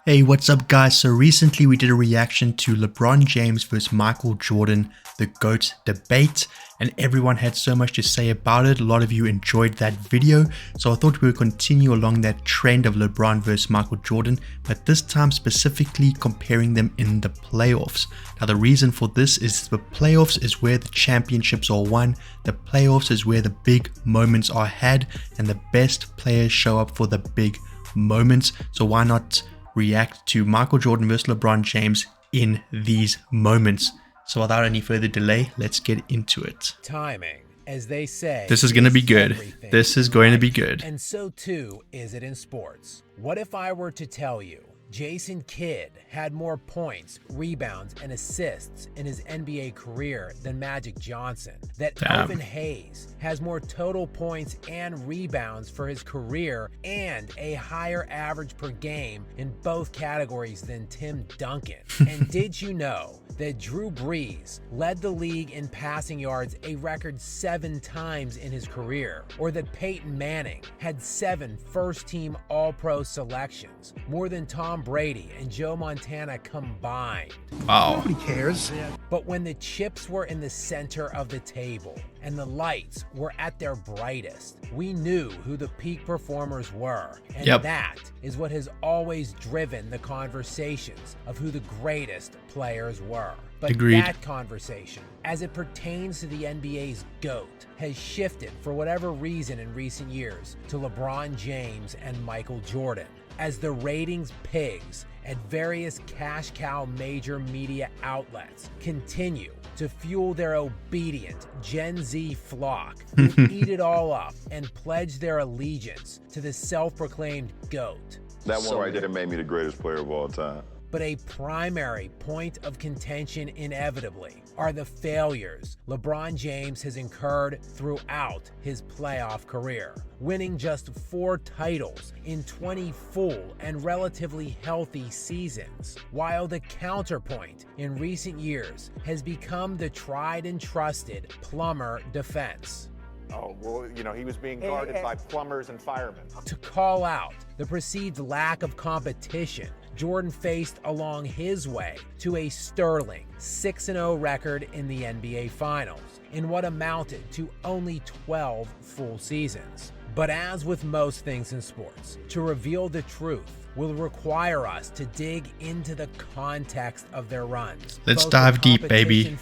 Hey, what's up guys? So recently we did a reaction to LeBron James versus Michael Jordan, the GOAT debate, and everyone had so much to say about it. A lot of you enjoyed that video, so I thought we would continue along that trend of LeBron versus Michael Jordan, but this time specifically comparing them in the playoffs. Now the reason for this is the playoffs is where the championships are won, the playoffs is where the big moments are had, and the best players show up for the big moments. So why not react to Michael Jordan versus LeBron James in these moments? So without any further delay, let's get into it. Timing, as they say, this is going to be good. This is going to be good. And so too is it in sports. What if I were to tell you Jason Kidd had more points, rebounds, and assists in his NBA career than Magic Johnson? That Elvin Hayes has more total points and rebounds for his career and a higher average per game in both categories than Tim Duncan? And did you know that Drew Brees led the league in passing yards a record 7 times in his career? Or that Peyton Manning had 7 first-team All-Pro selections, more than Tom Brady and Joe Montana combined? Wow. Nobody cares. But when the chips were in the center of the table and the lights were at their brightest, we knew who the peak performers were. And that is what has always driven the conversations of who the greatest players were. But that conversation, as it pertains to the NBA's GOAT, has shifted for whatever reason in recent years to LeBron James and Michael Jordan, as the ratings pigs at various cash cow major media outlets continue to fuel their obedient Gen Z flock who eat it all up and pledge their allegiance to the self-proclaimed GOAT. That one right there made me the greatest player of all time. But a primary point of contention inevitably are the failures LeBron James has incurred throughout his playoff career, winning just 4 titles in 20 full and relatively healthy seasons, while the counterpoint in recent years has become the tried and trusted plumber defense. Oh, well, you know, he was being guarded by plumbers and firemen. To call out the perceived lack of competition Jordan faced along his way to a sterling 6-0 record in the NBA Finals in what amounted to only 12 full seasons. But as with most things in sports, to reveal the truth will require us to dig into the context of their runs. Let's dive deep, baby.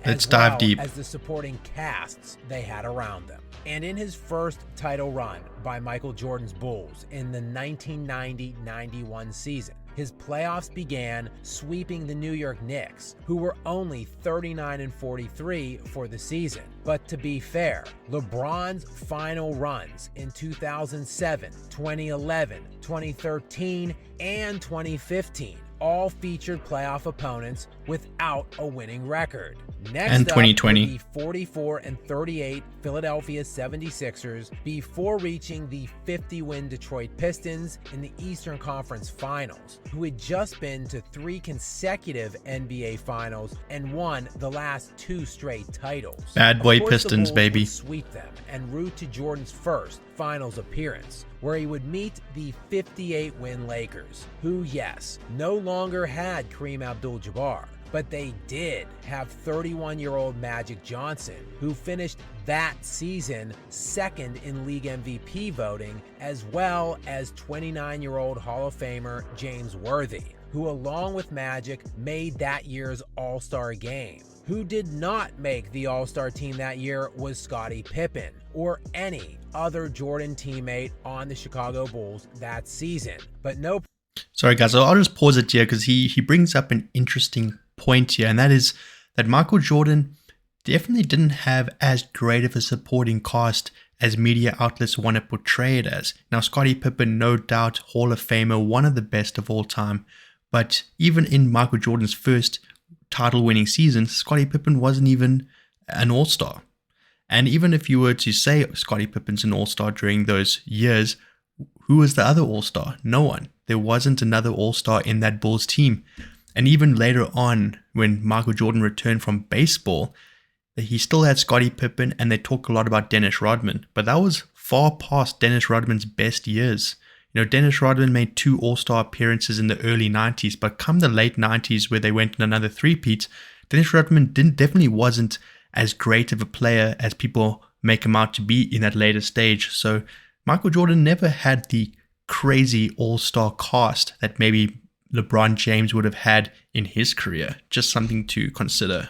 Let's dive deep. As the supporting casts they had around them. And in his first title run by Michael Jordan's Bulls in the 1990-91 season, his playoffs began sweeping the New York Knicks, who were only 39-43 for the season. But to be fair, LeBron's final runs in 2007, 2011, 2013, and 2015 all featured playoff opponents without a winning record. Next and 2020. Up were the 44-38 Philadelphia 76ers before reaching the 50-win Detroit Pistons in the Eastern Conference Finals, who had just been to 3 consecutive NBA Finals and won the last 2 straight titles. Bad boy Pistons, baby. Sweep them and route to Jordan's first Finals appearance, where he would meet the 58-win Lakers, who, yes, no longer had Kareem Abdul-Jabbar, but they did have 31-year-old Magic Johnson, who finished that season second in league MVP voting, as well as 29-year-old Hall of Famer James Worthy, who along with Magic made that year's All-Star game. Who did not make the All-Star team that year was Scottie Pippen, or any other Jordan teammate on the Chicago Bulls that season. But no. Sorry guys, I'll just pause it here because he brings up an interesting point here, and that is that Michael Jordan definitely didn't have as great of a supporting cast as media outlets want to portray it as. Now Scottie Pippen, no doubt Hall of Famer, one of the best of all time, but even in Michael Jordan's first title-winning season, Scottie Pippen wasn't even an all-star. And even if you were to say Scottie Pippen's an all-star during those years, who was the other all-star? No one. There wasn't another all-star in that Bulls team. And even later on, when Michael Jordan returned from baseball, he still had Scottie Pippen, and they talk a lot about Dennis Rodman. But that was far past Dennis Rodman's best years. Dennis Rodman made 2 All-Star appearances in the early 90s, but come the late 90s where they went in another three-peat, Dennis Rodman definitely wasn't as great of a player as people make him out to be in that later stage. So Michael Jordan never had the crazy all-star cast that maybe LeBron James would have had in his career. Just something to consider.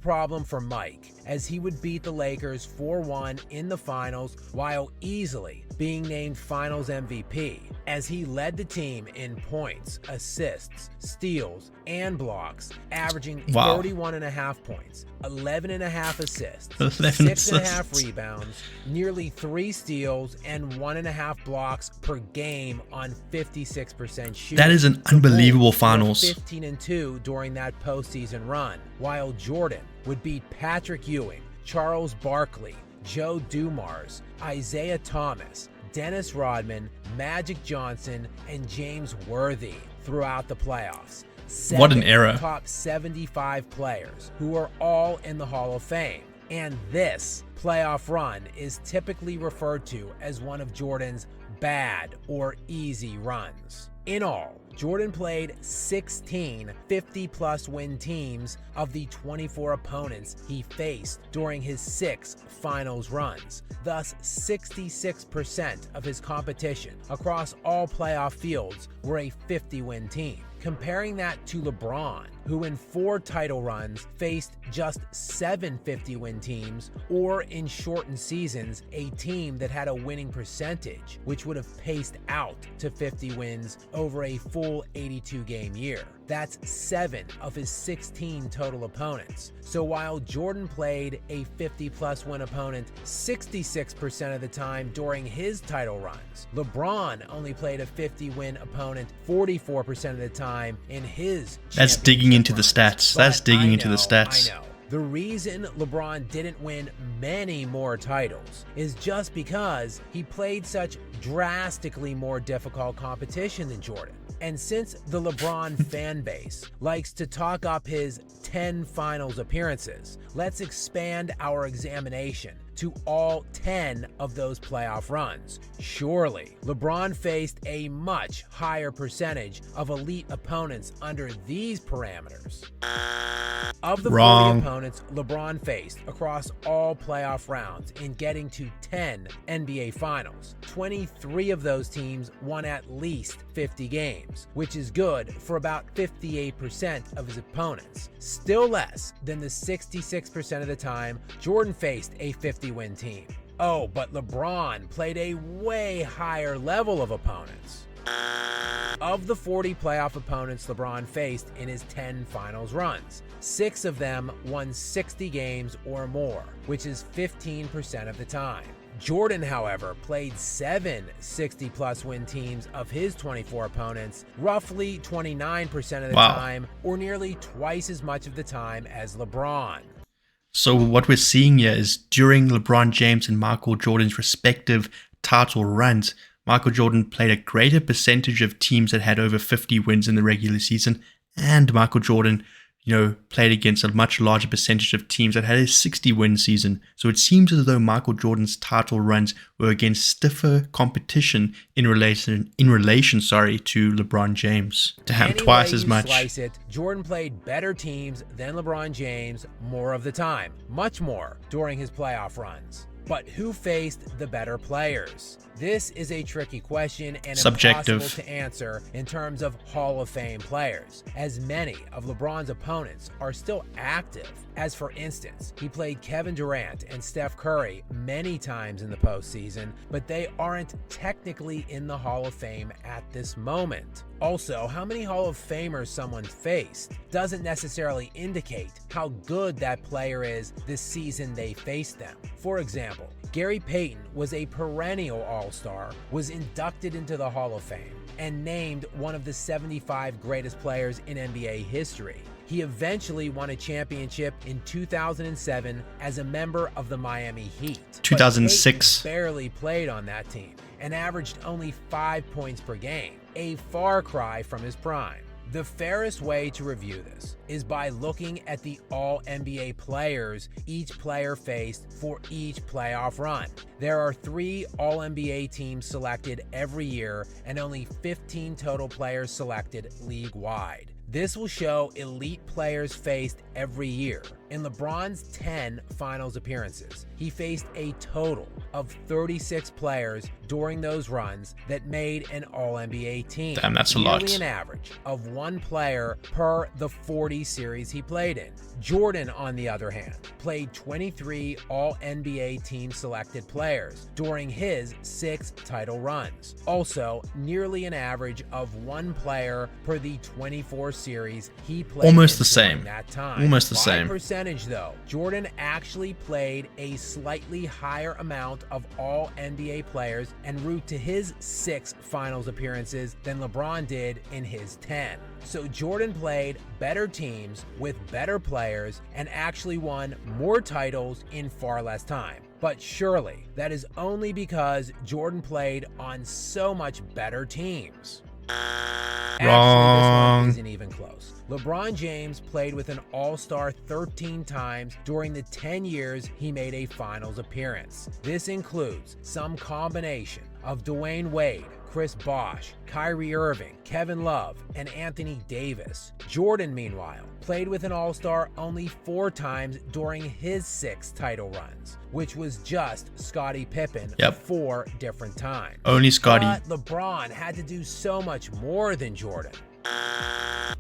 Problem for Mike, as he would beat the Lakers 4-1 in the finals while easily being named finals MVP, as he led the team in points, assists, steals, and blocks, averaging 31.5 points, 11.5 assists, 6.5 rebounds, nearly 3 steals, and 1.5 blocks per game on 56% shooting. That is an unbelievable finals. 15-2 during that postseason run, while Jordan would beat Patrick Ewing, Charles Barkley, Joe Dumars, Isaiah Thomas, Dennis Rodman, Magic Johnson, and James Worthy throughout the playoffs. What an era. Top 75 players who are all in the Hall of Fame. And this playoff run is typically referred to as one of Jordan's bad or easy runs. In all, Jordan played 16 50-plus win teams of the 24 opponents he faced during his 6 finals runs. Thus, 66% of his competition across all playoff fields were a 50-win team. Comparing that to LeBron, who in 4 title runs faced just 7 50-win teams, or in shortened seasons, a team that had a winning percentage, which would have paced out to 50 wins over a full 82-game year. That's 7 of his 16 total opponents. So while Jordan played a 50-plus win opponent 66% of the time during his title runs, LeBron only played a 50-win opponent 44% of the time in his That's digging into the runs. stats. That's digging into the stats. I know. The reason LeBron didn't win many more titles is just because he played such drastically more difficult competition than Jordan. And since the LeBron fan base likes to talk up his 10 finals appearances, let's expand our examination to all 10 of those playoff runs. Surely, LeBron faced a much higher percentage of elite opponents under these parameters. Of the 40 opponents LeBron faced across all playoff rounds in getting to 10 NBA Finals, 23 of those teams won at least 50 games, which is good for about 58% of his opponents. Still less than the 66% of the time Jordan faced a 50-win team. Oh, but LeBron played a way higher level of opponents. Of the 40 playoff opponents LeBron faced in his 10 finals runs, 6 of them won 60 games or more, which is 15% of the time. Jordan, however, played 7 60-plus win teams of his 24 opponents, roughly 29% of the time, or nearly twice as much of the time as LeBron. So what we're seeing here is during LeBron James and Michael Jordan's respective title runs, Michael Jordan played a greater percentage of teams that had over 50 wins in the regular season, and Michael Jordan, played against a much larger percentage of teams that had a 60-win season. So it seems as though Michael Jordan's title runs were against stiffer competition in relation to LeBron James, to have twice as much. Slice it, Jordan played better teams than LeBron James more of the time, much more during his playoff runs. But who faced the better players? This is a tricky question and subjective impossible to answer in terms of Hall of Fame players, as many of LeBron's opponents are still active. As for instance, he played Kevin Durant and Steph Curry many times in the postseason, but they aren't technically in the Hall of Fame at this moment. Also, how many Hall of Famers someone faced doesn't necessarily indicate how good that player is the season they faced them. For example, Gary Payton was a perennial All-Star, was inducted into the Hall of Fame, and named one of the 75 greatest players in NBA history. He eventually won a championship in 2007 as a member of the Miami Heat. 2006. But Payton barely played on that team and averaged only 5 points per game, a far cry from his prime. The fairest way to review this is by looking at the All-NBA players each player faced for each playoff run. There are 3 All-NBA teams selected every year and only 15 total players selected league-wide. This will show elite players faced every year. In LeBron's 10 finals appearances, he faced a total of 36 players during those runs that made an All-NBA team. Damn, that's a lot. Nearly an average of 1 player per the 40 series he played in. Jordan, on the other hand, played 23 All-NBA team-selected players during his 6 title runs. Also, nearly an average of 1 player per the 24 series he played Almost in the same. during that time. Almost the By same. percentage, though, Jordan actually played a slightly higher amount of All-NBA players en route to his 6 finals appearances than LeBron did in his 10. So Jordan played better teams with better players and actually won more titles in far less time. But surely that is only because Jordan played on so much better teams. Actually, this one isn't even close. LeBron James played with an All-Star 13 times during the 10 years he made a finals appearance. This includes some combination of Dwayne Wade, Chris Bosh, Kyrie Irving, Kevin Love, and Anthony Davis. Jordan, meanwhile, played with an All-Star only 4 times during his 6 title runs, which was just Scottie Pippen 4 different times. Only Scottie. But LeBron had to do so much more than Jordan.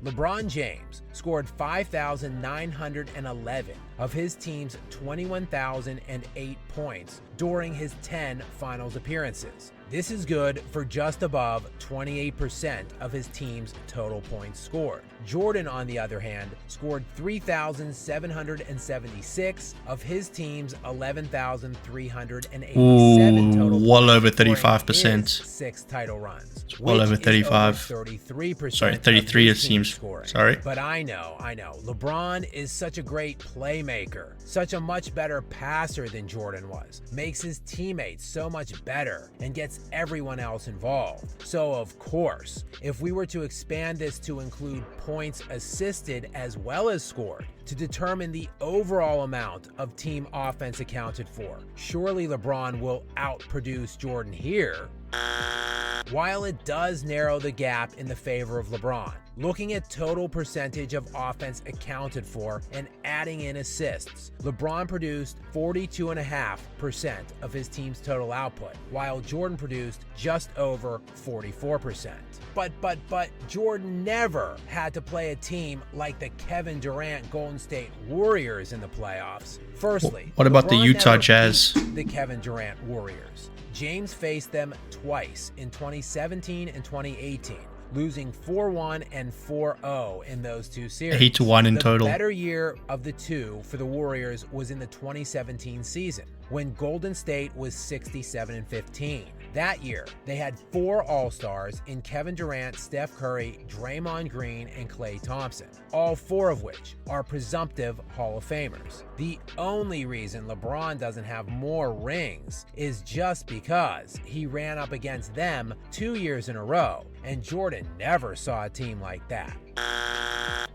LeBron James scored 5,911 of his team's 21,008 points during his 10 finals appearances. This is good for just above 28% of his team's total points scored. Jordan, on the other hand, scored 3,776 of his team's 11,387 total well points over during 35%. his 6 title runs. Well over 35. 33%. Sorry, 33 of it his seems. team scoring. Sorry. But I know. LeBron is such a great playmaker, such a much better passer than Jordan was, makes his teammates so much better, and gets everyone else involved. So of course, if we were to expand this to include points assisted as well as scored, to determine the overall amount of team offense accounted for, surely LeBron will outproduce Jordan here. While it does narrow the gap in the favor of LeBron, looking at total percentage of offense accounted for and adding in assists, LeBron produced 42.5% of his team's total output, while Jordan produced just over 44%. But Jordan never had to play a team like the Kevin Durant Golden State Warriors in the playoffs. Firstly, what about the LeBron Utah never Jazz? beat the Kevin Durant Warriors. James faced them twice in 2017 and 2018, losing 4-1 and 4-0 in those 2 series. 8-1 in total. The better year of the 2 for the Warriors was in the 2017 season, when Golden State was 67-15. That year, they had 4 All-Stars in Kevin Durant, Steph Curry, Draymond Green, and Klay Thompson, all 4 of which are presumptive Hall of Famers. The only reason LeBron doesn't have more rings is just because he ran up against them 2 years in a row, and Jordan never saw a team like that.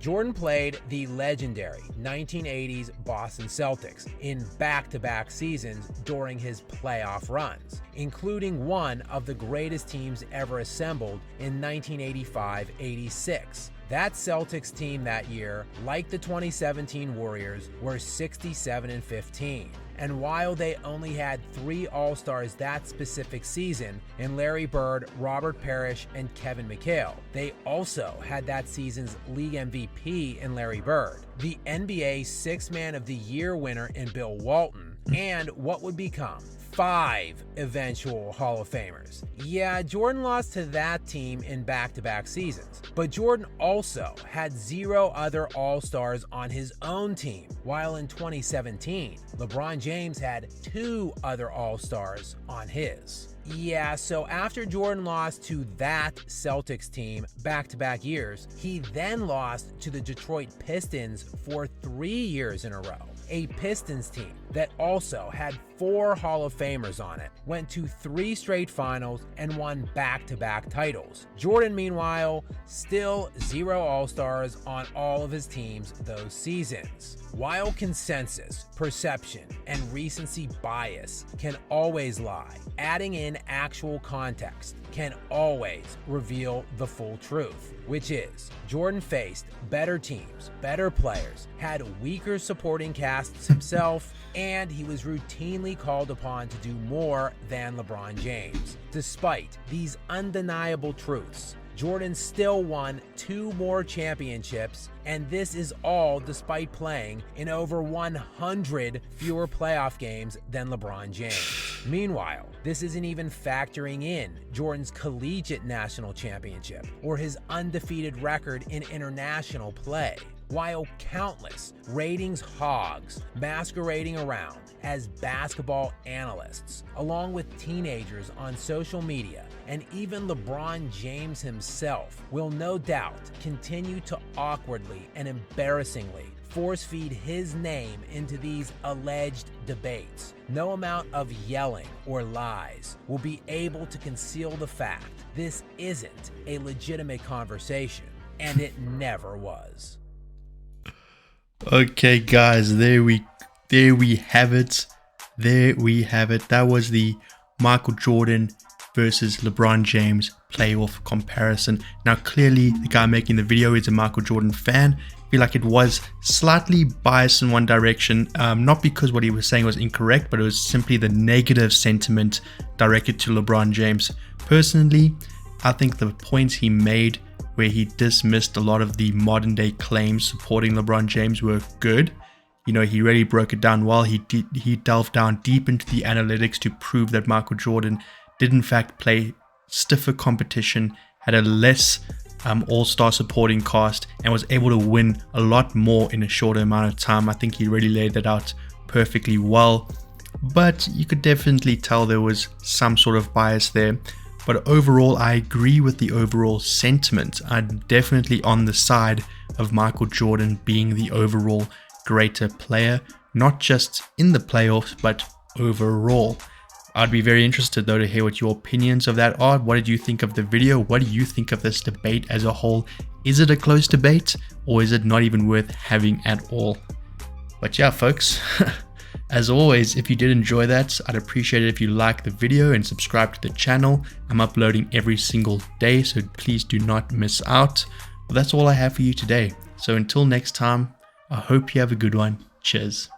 Jordan played the legendary 1980s Boston Celtics in back-to-back seasons during his playoff runs, including one of the greatest teams ever assembled in 1985-86. That Celtics team that year, like the 2017 Warriors, were 67-15. And while they only had 3 All-Stars that specific season in Larry Bird, Robert Parrish, and Kevin McHale, they also had that season's league MVP in Larry Bird, the NBA Sixth Man of the Year winner in Bill Walton, and what would become 5 eventual Hall of Famers. Yeah, Jordan lost to that team in back-to-back seasons, but Jordan also had 0 other All-Stars on his own team, while in 2017, LeBron James had 2 other All-Stars on his. Yeah, so after Jordan lost to that Celtics team back-to-back years, he then lost to the Detroit Pistons for 3 years in a row, a Pistons team that also had 4 Hall of Famers on it, went to 3 straight finals, and won back-to-back titles. Jordan, meanwhile, still 0 All-Stars on all of his teams those seasons. While consensus, perception, and recency bias can always lie, adding in actual context can always reveal the full truth, which is Jordan faced better teams, better players, had weaker supporting casts himself, and he was routinely called upon to do more than LeBron James. Despite these undeniable truths, Jordan still won 2 more championships, and this is all despite playing in over 100 fewer playoff games than LeBron James. Meanwhile, this isn't even factoring in Jordan's collegiate national championship or his undefeated record in international play. While countless ratings hogs masquerading around as basketball analysts, along with teenagers on social media, and even LeBron James himself will no doubt continue to awkwardly and embarrassingly force-feed his name into these alleged debates. No amount of yelling or lies will be able to conceal the fact this isn't a legitimate conversation, and it never was. Okay, guys, there we have it. There we have it. That was the Michael Jordan versus LeBron James playoff comparison. Now, clearly, the guy making the video is a Michael Jordan fan. I feel like it was slightly biased in one direction, not because what he was saying was incorrect, but it was simply the negative sentiment directed to LeBron James. Personally, I think the points he made where he dismissed a lot of the modern day claims supporting LeBron James were good. You know, he really broke it down well. He delved down deep into the analytics to prove that Michael Jordan did in fact play stiffer competition, had a less all-star supporting cast, and was able to win a lot more in a shorter amount of time. I think he really laid that out perfectly well, but you could definitely tell there was some sort of bias there. But overall, I agree with the overall sentiment. I'm definitely on the side of Michael Jordan being the overall greater player, not just in the playoffs, but overall. I'd be very interested though to hear what your opinions of that are. What did you think of the video? What do you think of this debate as a whole? Is it a close debate, or is it not even worth having at all? But yeah, folks, as always, if you did enjoy that, I'd appreciate it if you like the video and subscribe to the channel. I'm uploading every single day, so please do not miss out. But that's all I have for you today. So until next time, I hope you have a good one. Cheers.